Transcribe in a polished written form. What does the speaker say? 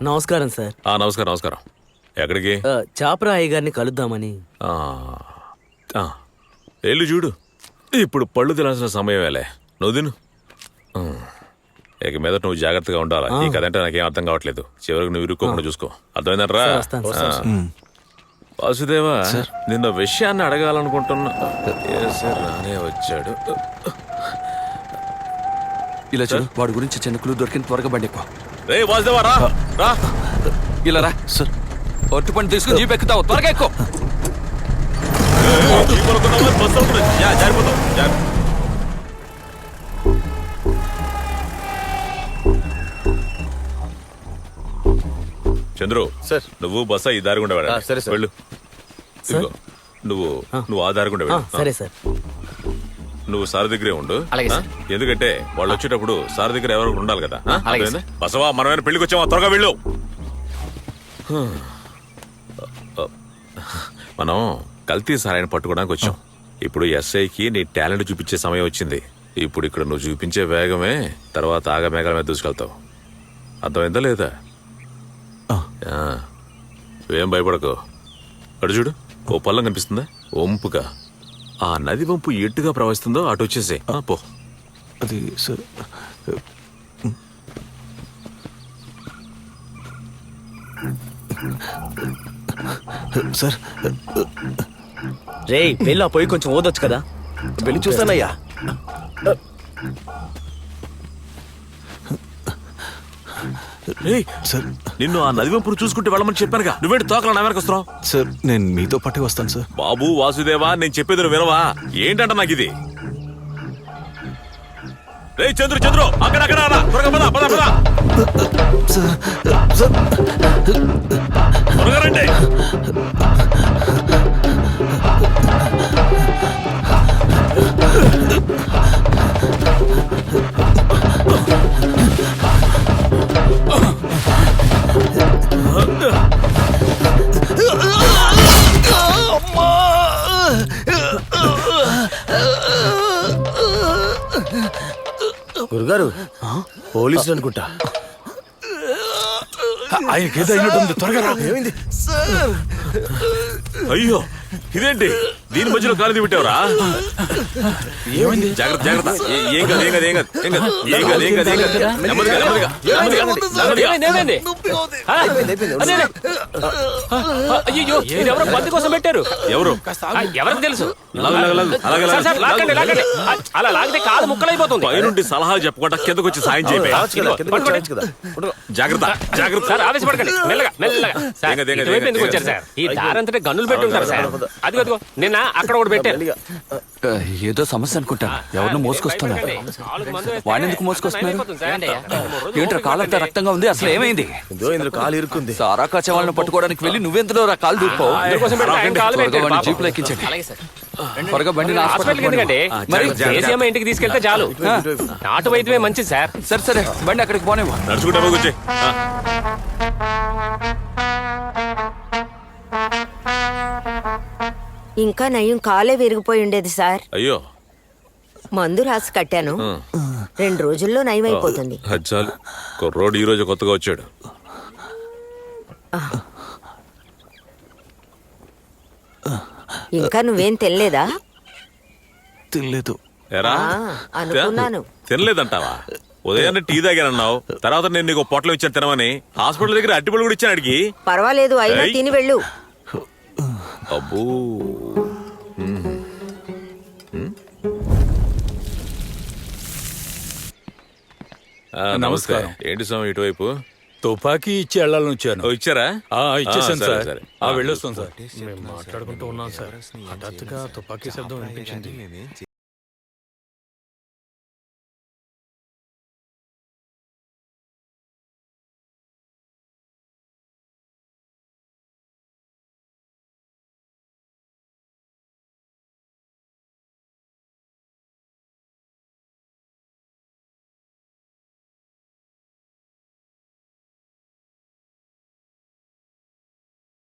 నమస్కారం సార్. నమస్కారం నమస్కారం. ఎక్కడికి? చాపరా అయ్య గారిని కలుద్దామని. వెళ్ళు చూడు, ఇప్పుడు పళ్ళు తినాల్సిన సమయమేలే. నువ్వు తిను. ఇక మీద నువ్వు జాగ్రత్తగా ఉండాలా. ఈ కథ అంటే నాకేం అర్థం కావట్లేదు. చివరికి నువ్వు ఇరుక్కోకుండా చూసుకో. అర్థమైందంటరా? వాసుదేవా, నిన్న విషయాన్ని అడగాలనుకుంటున్నా. రానే వచ్చాడు. ఇలా చూడు, వాడి గురించి చిన్న క్లూ దొరికిన త్వరగా బండి ఎక్కువ. రే వాసుదేవా, రా రా. ఇలా రా సార్. ఒట్టు పని తీసుకుని జీప్ ఎక్కుతావు, త్వరగా ఎక్కువ. చంద్రు సార్, నువ్వు బస్సా ఈ దారి గుండా వెళ్ళాలి. సరే సార్. వెళ్ళు. ఇదిగో, నువ్వు ఆ దారి గుండా వెళ్ళు. సరే సార్. నువ్వు సార్ దగ్గరే ఉండు. అలాగే సార్. ఎందుకంటే వాళ్ళు వచ్చేటప్పుడు సార్ దగ్గర ఎవరు ఉండాలి కదా. అలాగే సార్. బసవా, మనమైనా పెళ్లికి వచ్చావా? త్వరగా వెళ్ళు. మనం కల్తీ సారాయణ పట్టుకోవడానికి వచ్చాం. ఇప్పుడు ఎస్ఐకి నీ టాలెంట్ చూపించే సమయం వచ్చింది. ఇప్పుడు ఇక్కడ నువ్వు చూపించే వేగమే తర్వాత ఆగమేఘాల మీద దూసుకెళ్తావు. అర్థమైందా లేదా? ఏం భయపడకు. అటు చూడు, ఓ పల్లం కనిపిస్తుందా? వంపుగా. ఆ నది వంపు ఎట్టుగా ప్రవహిస్తుందో అటు వచ్చేసే. పో. అది సార్. సార్, రే వెళ్ళి ఆ పొయ్యి కొంచెం ఓదొచ్చు కదా. వెళ్ళి చూస్తానయ్యా. సార్, నిన్ను ఆ నది వంపును చూసుకుంటూ వెళ్ళమని చెప్పానుగా. నువ్వేంటి తోకలా నా వెనక వస్తున్నావు? సార్ నేను మీతో పాటే వస్తాను సార్. బాబు వాసుదేవా, నేను చెప్పేది నువ్వు వినవా? ఏంటంట నాకు ఇది? రే చంద్రు చంద్రు, అక్కడ త్వరగా పద పద పద. త్వరగా రండి. గురుగారు, పోలీసులు అనుకుంటా. ఆయనకేదో అయినట్టుంది, త్వరగా రా. ఏమైంది? అయ్యో, ఇదేంటి దీని మధ్యలో కాలు పెట్టావురా? ఏమైంది? జాగ్రత్త జాగ్రత్త. ఏం కాదు ఏం కాదు ఏం కాదు ఏం కాదు ఏం కాదు ఏం కాదు ఏం కాదు. నెమ్మదిగా నెమ్మదిగా అయ్యో, ఎవరో బంతి కోసం పెట్టారు. ఎవరు? ఎవరికి తెలుసు? అలాగే అలా లాగితే కాలు ముక్కలైపోతుంది. పైనుండి సలహాలు చెప్పకుండా కిందకు వచ్చి సాయం చేయ. జాగ్రత్త జాగ్రత్త. సార్ ఆవేశపడకండి, మెల్లగా మెల్లగా. ఎందుకు వచ్చారు సార్? ఈ దారంతటే గన్నులు పెట్టుంటారు సార్. అదిగో అదిగో, నిన్న అక్కడ ఒకటి పెట్టారు. ఏదో సమస్య అనుకుంటా. ఎవరిని మోసుకొస్తున్నారు? వాడిని ఎందుకు మోసుకొస్తున్నారు? ఏంట్రా కాలంతా రక్తంగా ఉంది, అసలు ఏమైంది? ఇందులో కాలు ఇరుక్కుంది. సారా కాచే వాళ్ళని పట్టుకోవడానికి వెళ్ళి నువ్వెందులో కాలు దూరిపోవు? జీప్ లో ఎక్కించండి. త్వరగా బండి హాస్పిటల్కి ఎందుకండి? మరి దేశీయమ్మ ఇంటికి తీసుకెళ్తే చాలు. నాటు వైద్యమే మంచిది సార్. సరే సరే, బండి అక్కడికి పోనేవా. నడుచుకుంటా కూర్చో. ఇంకా నయం కాలే విరిగిపోయి ఉండేది సార్. అయ్యో, మందు రాసి కట్టాను. 2 రోజుల్లో నయమైపోతుంది. చాలు. కుర్రోడు ఈ రోజు కొత్తగా వచ్చాడు. ఇంకా నువ్వేం తినలేదా? తినలేదు. ఎరా అనుకున్నాను. తినలేదంటావా? ఉదయాన్నే టీ తాగానన్నావు. తర్వాత నేను నీకు పొట్టలు ఇచ్చాను తినమని. హాస్పిటల్ దగ్గర అట్టిపళ్ళు కూడా ఇచ్చాను అడిగి. పర్వాలేదు, అయినా తిని వెళ్ళు. అబ్బో, నమస్కారం. ఏంటి స్వామి ఇటువైపు? తుపాకీ ఇచ్చి వెళ్ళాలని వచ్చాను. ఇచ్చారా? ఇచ్చేసాను సరే, సార్. సరే. వెళ్ళొస్తాం సార్. మేము మాట్లాడుకుంటూ ఉన్నాం సార్. హఠాత్తుగా తుపాకీ శబ్దం వినిపించింది.